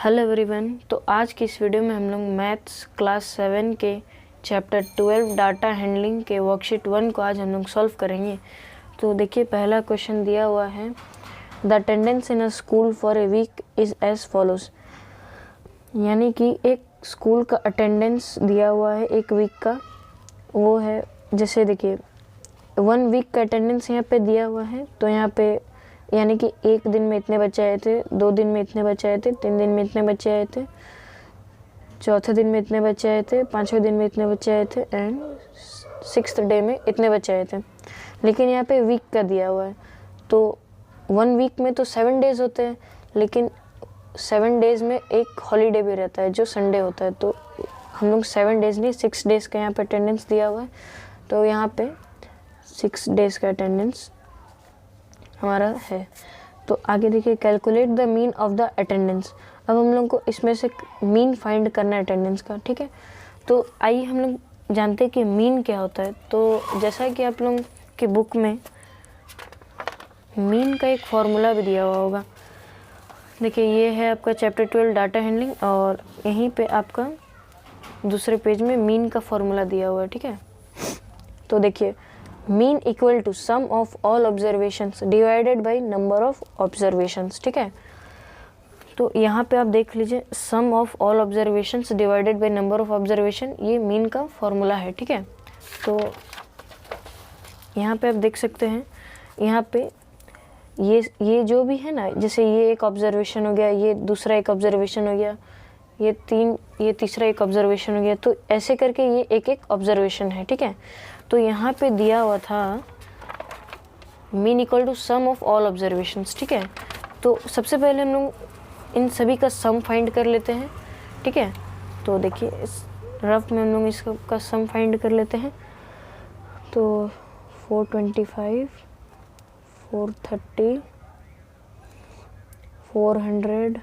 Hello everyone. तो आज की इस वीडियो में हम लोग मैथ्स क्लास 7 के चैप्टर 12 डाटा हैंडलिंग के वर्कशीट 1 को आज हम लोग सॉल्व करेंगे। तो देखिए, पहला क्वेश्चन दिया हुआ है, the attendance in a school for a week is as follows. यानी कि एक स्कूल का अटेंडेंस दिया हुआ है एक वीक का, वो है जैसे देखिए 1 वीक का अटेंडेंस यहाँ पे दिया हुआ है। तो यहाँ पे यानी कि एक दिन में इतने बच्चे आए थे, 2 दिन में इतने बच्चे आए थे, 3 दिन में इतने बच्चे आए थे, चौथे दिन में इतने बच्चे आए थे, 5वें दिन में इतने बच्चे आए थे एंड 6th डे में इतने बच्चे आए थे। लेकिन यहाँ पे वीक का दिया हुआ है, तो 1 वीक में तो 7 डेज़ होते हैं, लेकिन 7 डेज़ में एक हॉलीडे भी रहता है जो संडे होता है। तो हम लोग 7 डेज़ नहीं 6 डेज़ का यहाँ पे अटेंडेंस दिया हुआ है। तो यहाँ पे 6 डेज़ का अटेंडेंस हमारा है। तो आगे देखिए, calculate the mean of the attendance. अब हम लोग को इसमें से मीन फाइंड करना है अटेंडेंस का, ठीक है। तो आइए हम लोग जानते हैं कि मीन क्या होता है। तो जैसा कि आप लोग की बुक में मीन का एक फॉर्मूला भी दिया हुआ होगा। देखिए, ये है आपका चैप्टर 12 डाटा हैंडलिंग, और यहीं पे आपका दूसरे पेज में मीन का फॉर्मूला दिया हुआ है, ठीक है। तो देखिए, mean equal to sum of all observations divided by number of observations, ठीक है। तो यहाँ पे आप देख लीजिए, sum of all observations divided by number of observation, ये मीन का फॉर्मूला है, ठीक है। तो यहाँ पे आप देख सकते हैं, यहाँ पे ये जो भी है ना, जैसे ये एक ऑब्जर्वेशन हो गया, ये दूसरा एक ऑब्जर्वेशन हो गया, ये तीसरा एक ऑब्जर्वेशन हो गया, तो ऐसे करके ये एक एक ऑब्जर्वेशन है, ठीक है। तो यहाँ पे दिया हुआ था mean equal to sum of all observations, ठीक है। तो सबसे पहले हम लोग इन सभी का सम फाइंड कर लेते हैं, ठीक है। तो देखिए, इस रफ में हम लोग इसका सम फाइंड कर लेते हैं। तो 425, 430, 400,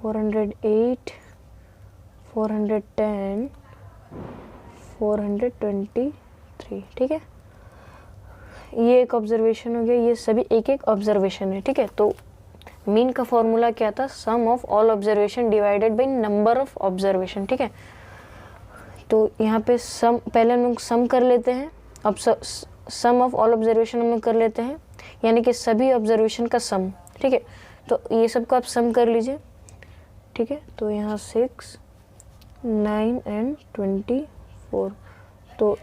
408, 410, 423, ठीक है। ये एक ऑब्जर्वेशन हो गया, ये सभी एक एक ऑब्जर्वेशन है, ठीक है। तो मीन का फॉर्मूला क्या था, sum of all observation divided by number of observation, ठीक है। तो यहाँ पे सम, पहले हम लोग सम कर लेते हैं। अब सम ऑफ ऑल ऑब्जर्वेशन हम लोग कर लेते हैं, यानी कि सभी ऑब्जर्वेशन का सम, ठीक है। तो ये सबको आप सम कर लीजिए, ठीक है। तो यहाँ 6, 9 एंड 24, तो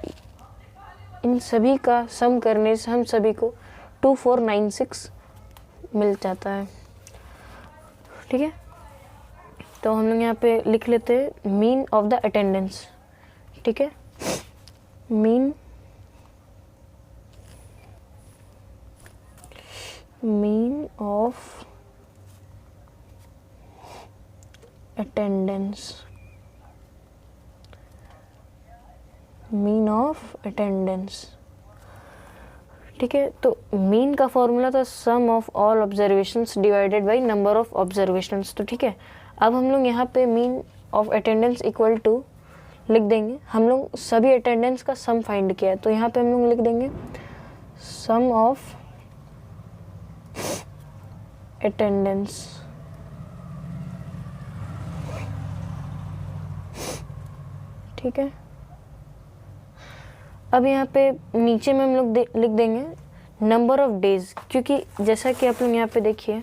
इन सभी का सम करने से हम सभी को 2496 मिल जाता है, ठीक है। तो हम लोग यहाँ पे लिख लेते हैं मीन ऑफ द अटेंडेंस, ठीक है। Mean of attendance, mean of attendance, ठीक है। तो मीन का फॉर्मूला था sum of all observations divided by number of observations, तो ठीक है। अब हम लोग यहाँ पे mean of attendance equal to लिख देंगे, हम लोग सभी अटेंडेंस का सम फाइंड किया है, तो यहाँ पे हम लोग लिख देंगे सम ऑफ अटेंडेंस, ठीक है। अब यहाँ पे नीचे में हम लोग लिख देंगे नंबर ऑफ डेज, क्योंकि जैसा कि आप लोग यहाँ पे देखिए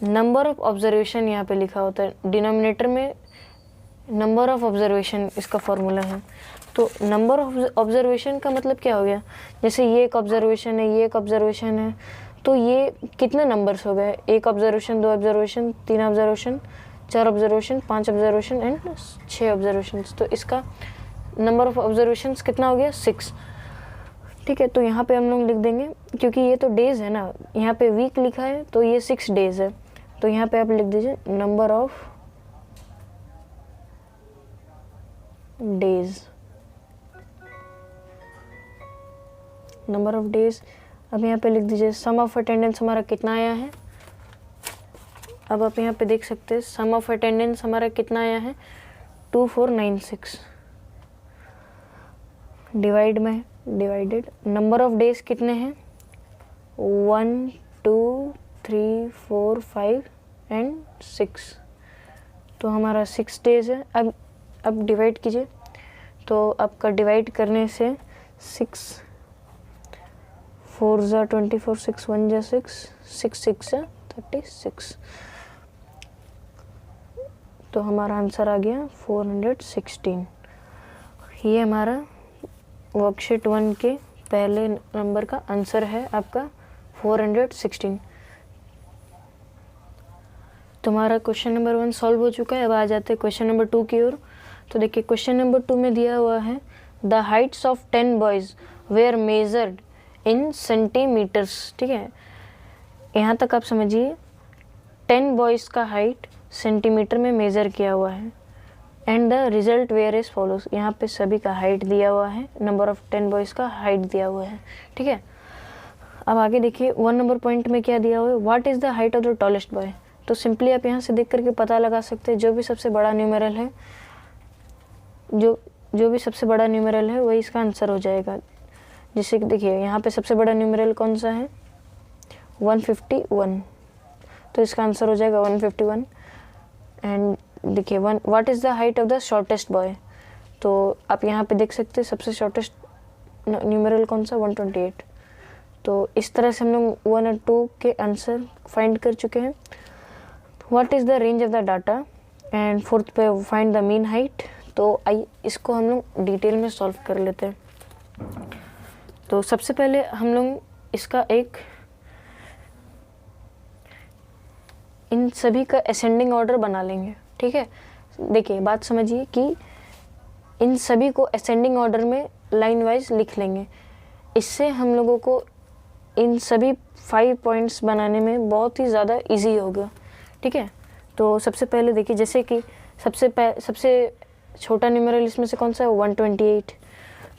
नंबर ऑफ ऑब्जर्वेशन यहाँ पे लिखा होता है, डिनोमिनेटर में नंबर ऑफ ऑब्जर्वेशन इसका फॉर्मूला है। तो नंबर ऑफ ऑब्जर्वेशन का मतलब क्या हो गया, जैसे ये एक ऑब्जर्वेशन है, ये एक ऑब्जर्वेशन है, तो ये कितने नंबर्स हो गए, 1 observation, 2 observation, 3 observation, 4 observation, 5 observation and 6 observation. तो इसका नंबर ऑफ ऑब्जर्वेशंस कितना हो गया, 6, ठीक है। तो यहाँ पे हम लोग लिख देंगे, क्योंकि ये तो डेज है ना, यहाँ पे वीक लिखा है तो ये 6 डेज है, तो यहाँ पे आप लिख दीजिए number of days, number of days. अब यहाँ पे लिख दीजिए सम ऑफ अटेंडेंस हमारा कितना आया है। अब आप यहाँ पे देख सकते हैं सम ऑफ अटेंडेंस हमारा कितना आया है, 2496, डिवाइड में डिवाइडेड नंबर ऑफ डेज कितने हैं, 1 2 3 4 5 एंड 6, तो हमारा 6 डेज है। अब डिवाइड कीजिए, तो आपका डिवाइड करने से 6 4 ज़ा 24, 6 1 ज़ा 6, 6 6 ज़ा 36, तो हमारा आंसर आ गया 416। ये हमारा वर्कशीट 1 के पहले नंबर का आंसर है आपका 416। तुम्हारा क्वेश्चन नंबर 1 सॉल्व हो चुका है। अब आ जाते हैं क्वेश्चन नंबर 2 की ओर। तो देखिए क्वेश्चन नंबर 2 में दिया हुआ है the heights of 10 boys were measured in centimetres. ठीक है, यहाँ तक आप समझिए 10 बॉयज़ का हाइट सेंटीमीटर में मेज़र किया हुआ है and the result were is follows. यहाँ पे सभी का हाइट दिया हुआ है, नंबर ऑफ 10 बॉयज़ का हाइट दिया हुआ है। ठीक है, अब आगे देखिए 1 नंबर पॉइंट में क्या दिया हुआ है, what is the height of the tallest boy. तो सिंपली आप यहाँ से देख करके पता लगा सकते हैं जो भी सबसे बड़ा न्यूमेरल है, जो भी सबसे बड़ा न्यूमेरल है वही इसका आंसर हो जाएगा। जैसे कि देखिए यहाँ पे सबसे बड़ा न्यूमेरल कौन सा है, 151, तो इसका आंसर हो जाएगा 151। एंड देखिए what is the height of the shortest boy, तो आप यहाँ पे देख सकते हैं सबसे शॉर्टेस्ट न्यूमेरल कौन सा, 128। तो इस तरह से हम लोग 1 और 2 के आंसर फाइंड कर चुके हैं। What is the range of the data, and 4th पे फाइंड द मीन हाइट। तो आइए इसको हम लोग डिटेल में सॉल्व कर लेते हैं। तो सबसे पहले हम लोग इसका इन सभी का असेंडिंग ऑर्डर बना लेंगे। ठीक है, देखिए बात समझिए कि इन सभी को असेंडिंग ऑर्डर में लाइन वाइज लिख लेंगे। इससे हम लोगों को इन सभी 5 पॉइंट्स बनाने में बहुत ही ज़्यादा इजी होगा। ठीक है, तो सबसे पहले देखिए जैसे कि सबसे छोटा न्यूमेरल इसमें से कौन सा है, 128।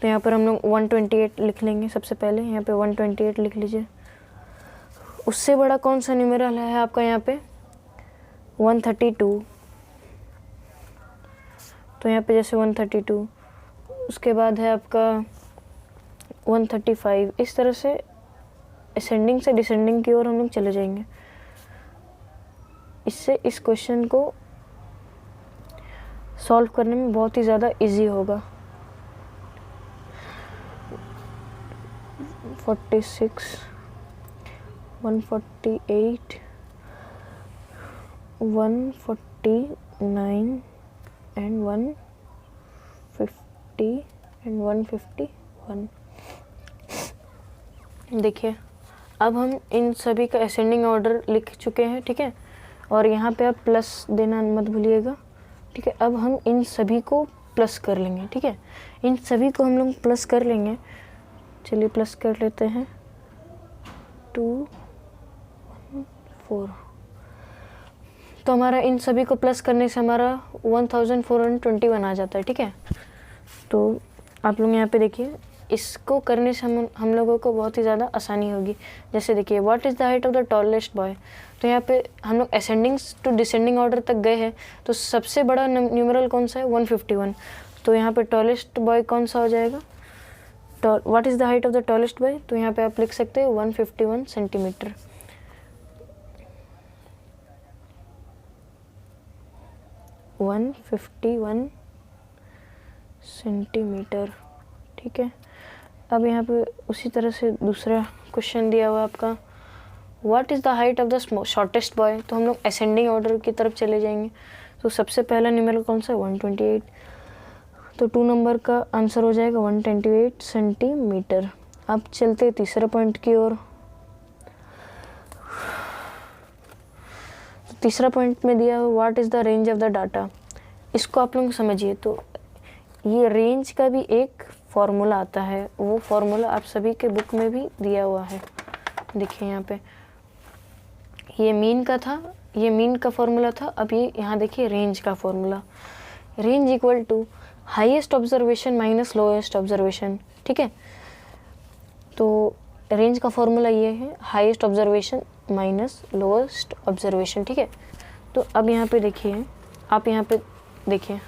तो यहाँ पर हम लोग 128 लिख लेंगे। सबसे पहले यहाँ पे 128 लिख लीजिए। उससे बड़ा कौन सा न्यूमेरल है आपका यहाँ पे, 132। तो यहाँ पे जैसे 132, उसके बाद है आपका 135। इस तरह से असेंडिंग से डिसेंडिंग की ओर हम लोग चले जाएंगे। इससे इस क्वेश्चन को सॉल्व करने में बहुत ही ज़्यादा इजी होगा। 46, 148, 149 एंड 150 एंड 151। देखिए अब हम इन सभी का असेंडिंग ऑर्डर लिख चुके हैं। ठीक है, और यहाँ पे आप प्लस देना मत भूलिएगा। ठीक है, अब हम इन सभी को प्लस कर लेंगे। ठीक है, इन सभी को हम लोग प्लस कर लेंगे। चलिए प्लस कर लेते हैं, 2 1 4। तो हमारा इन सभी को प्लस करने से हमारा 1421 आ जाता है। ठीक है, तो आप लोग यहाँ पे देखिए इसको करने से हम लोगों को बहुत ही ज़्यादा आसानी होगी। जैसे देखिए what is the height of the tallest boy, तो यहाँ पे हम लोग असेंडिंग टू डिसेंडिंग ऑर्डर तक गए हैं। तो सबसे बड़ा न्यूमेरल कौन सा है, 151। तो यहाँ पे टॉलेस्ट बॉय कौन सा हो जाएगा, what is the height of the tallest boy, तो यहाँ पे आप लिख सकते हैं 151 सेंटीमीटर। सेंटीमीटर। ठीक है, अब यहाँ पे उसी तरह से दूसरा क्वेश्चन दिया हुआ आपका, what is the height of the shortest boy. तो हम लोग असेंडिंग ऑर्डर की तरफ चले जाएंगे। तो सबसे पहला न्यूमेरल कौन सा है, 128। तो 2 नंबर का आंसर हो जाएगा 128 सेंटीमीटर। अब चलते तीसरे पॉइंट की ओर। तो तीसरा पॉइंट में दिया हुआ what is the range of the data. इसको आप लोग समझिए। तो ये रेंज का भी एक फॉर्मूला आता है, वो फॉर्मूला आप सभी के बुक में भी दिया हुआ है। देखिए यहाँ पे ये मीन का था, ये मीन का फॉर्मूला था। अब ये यहाँ देखिए रेंज का formula, range equal to highest observation minus lowest observation. ठीक है, तो रेंज का फॉर्मूला ये है highest observation minus lowest observation. ठीक है, तो अब यहाँ पे देखिए, आप यहाँ पे देखिए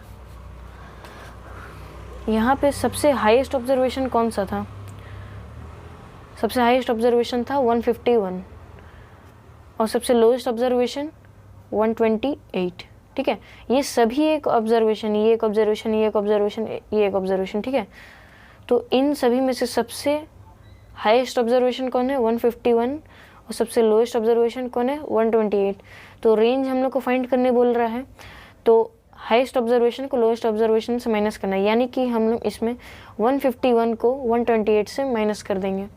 यहाँ पे सबसे हाईएस्ट ऑब्जर्वेशन कौन सा था, सबसे हाईएस्ट ऑब्जर्वेशन था 151 और सबसे लोएस्ट ऑब्जर्वेशन 128, ठीक है। ये सभी एक ऑब्जर्वेशन, ये एक ऑब्जर्वेशन, ये एक ऑब्जर्वेशन, ये एक ऑब्जर्वेशन, ठीक है। तो इन सभी में से सबसे हाईएस्ट ऑब्जर्वेशन कौन है? 151, और सबसे लोएस्ट ऑब्जर्वेशन कौन है? 128। तो रेंज हम लोग को फाइंड करने बोल रहा है, तो हाईएस्ट ऑब्जर्वेशन को लोएस्ट ऑब्जर्वेशन से माइनस करना है, यानी कि हम लोग इसमें 151 को 128 से माइनस कर देंगे।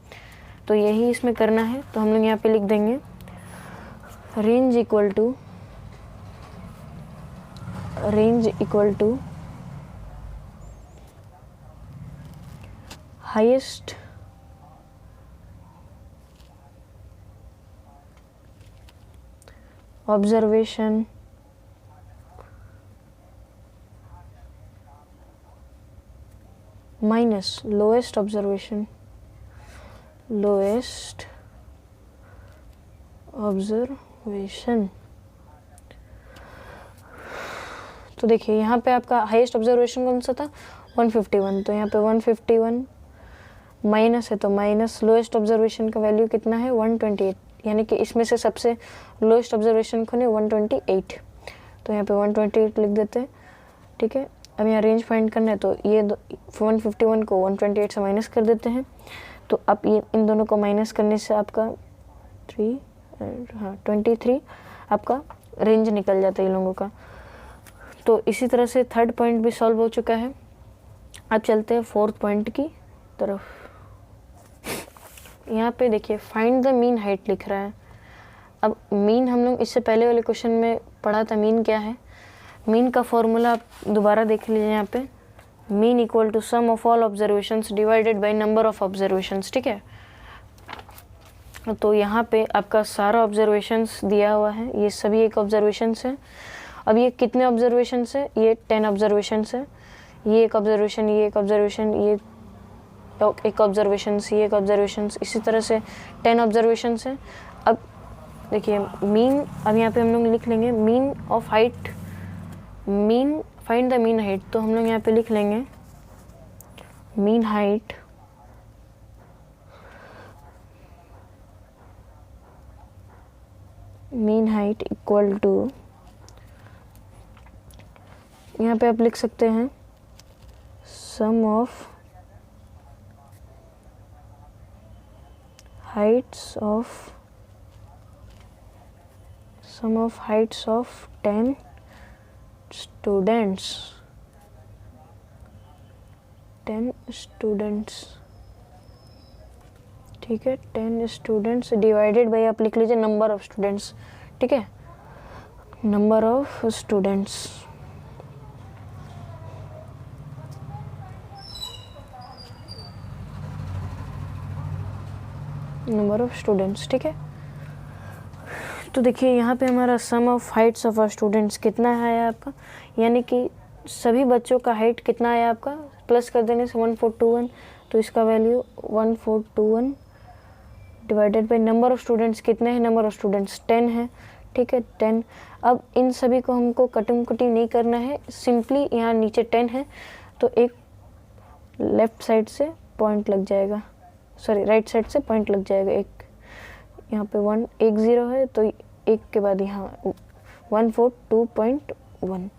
तो यही इसमें करना है। तो हम लोग यहाँ पे लिख देंगे range equal to highest observation minus lowest observation तो देखिए यहाँ पे आपका हाईएस्ट ऑब्जर्वेशन कौन सा था? 151। तो यहाँ पे 151 माइनस है, तो माइनस लोएस्ट ऑब्जर्वेशन का वैल्यू कितना है? 128, यानी कि इसमें से सबसे लोएस्ट ऑब्जर्वेशन कौन है? 128। तो यहाँ पे 128 लिख देते हैं, ठीक है। अब यहाँ रेंज फाइंड करना है, तो ये 151 को 128 से माइनस कर देते हैं। तो अब ये इन दोनों को माइनस करने से आपका 23 आपका रेंज निकल जाता है इन लोगों का। तो इसी तरह से थर्ड पॉइंट भी सॉल्व हो चुका है। अब चलते हैं फोर्थ पॉइंट की तरफ। यहाँ पे देखिए फाइंड द मीन हाइट लिख रहा है। अब मीन हम लोग इससे पहले वाले क्वेश्चन में पढ़ा था, मीन क्या है। मीन का फॉर्मूला आप दोबारा देख लीजिए यहाँ पे, mean equal to sum of all observations divided by number of observations, ठीक है। तो यहाँ पे आपका सारा ऑब्जर्वेशंस दिया हुआ है, ये सभी एक ऑब्जर्वेशंस है। अब ये कितने ऑब्जर्वेशंस है? ये 10 ऑब्जर्वेशंस है। ये एक ऑब्जर्वेशन, ये एक ऑब्जर्वेशन, ये एक ऑब्जर्वेशंस, ये एक ऑब्जर्वेशंस, इसी तरह से 10 ऑब्जर्वेशंस है। अब देखिए मीन, अब यहाँ पे हम लोग लिख लेंगे mean of height, mean find the mean height. तो हम लोग यहाँ पे लिख लेंगे मीन हाइट इक्वल टू, यहाँ पे आप लिख सकते हैं सम ऑफ हाइट्स ऑफ 10 स्टूडेंट्स, ठीक है। 10 स्टूडेंट्स डिवाइडेड बाय, आप लिख लीजिए नंबर ऑफ स्टूडेंट्स, ठीक है, नंबर ऑफ स्टूडेंट्स। ठीक है। तो देखिए यहाँ पे हमारा सम ऑफ हाइट्स ऑफ स्टूडेंट्स कितना है आपका, यानी कि सभी बच्चों का हाइट कितना आया आपका, प्लस कर देने से 1421, तो इसका value 1421 divided by number of students कितने हैं? नंबर ऑफ स्टूडेंट्स 10 है, ठीक है, 10। अब इन सभी को हमको कटिंग नहीं करना है, सिंपली यहाँ नीचे 10 है तो एक लेफ्ट साइड से पॉइंट लग जाएगा, सॉरी राइट साइड से पॉइंट लग जाएगा। एक यहाँ पे 110 है तो एक के बाद यहाँ 142.1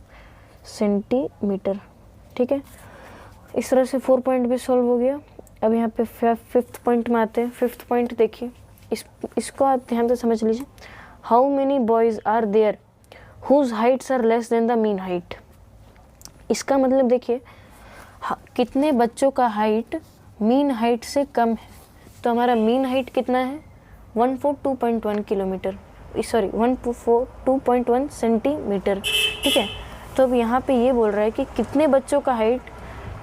सेंटीमीटर, ठीक है। इस तरह से 4 पॉइंट भी सॉल्व हो गया। अब यहाँ पे 5th पॉइंट में आते हैं। 5th पॉइंट देखिए, इसको आप ध्यान से समझ लीजिए। How many boys are there whose heights are less than the mean height. इसका मतलब देखिए कितने बच्चों का हाइट मीन हाइट से कम है। तो हमारा मीन हाइट कितना है? 142.1 किलोमीटर, सॉरी 142.1 सेंटीमीटर, ठीक है। तो अब यहाँ पे ये बोल रहा है कि कितने बच्चों का हाइट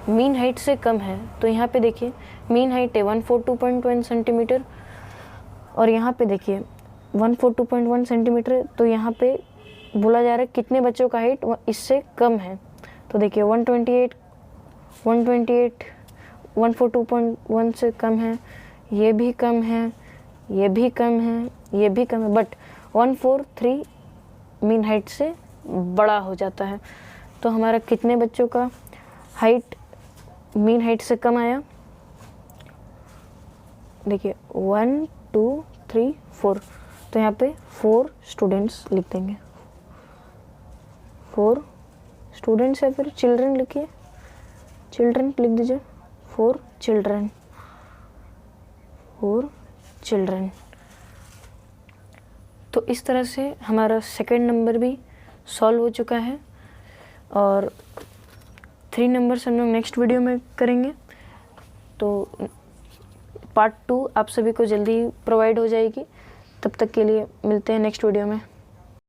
मीन हाइट से कम है। तो यहाँ पे देखिए मीन हाइट है 142.1 सेंटीमीटर और यहाँ पे देखिए 142.1 सेंटीमीटर। तो यहाँ पे बोला जा रहा है कितने बच्चों का हाइट इससे कम है। तो देखिए 128 142.1 से कम है, ये भी कम है, ये भी कम है, ये भी कम है, बट 143 मीन हाइट से बड़ा हो जाता है। तो हमारा कितने बच्चों का हाइट मीन हाइट से कम आया? देखिए 1 2 3 4, तो यहाँ पे 4 स्टूडेंट्स लिख देंगे, 4 स्टूडेंट्स है, फिर चिल्ड्रन लिखिए, चिल्ड्रन लिख दीजिए, 4 चिल्ड्रन, 4 चिल्ड्रन। तो इस तरह से हमारा सेकंड नंबर भी सॉल्व हो चुका है और 3 नंबर्स हम लोग नेक्स्ट वीडियो में करेंगे। तो पार्ट 2 आप सभी को जल्दी प्रोवाइड हो जाएगी। तब तक के लिए मिलते हैं नेक्स्ट वीडियो में।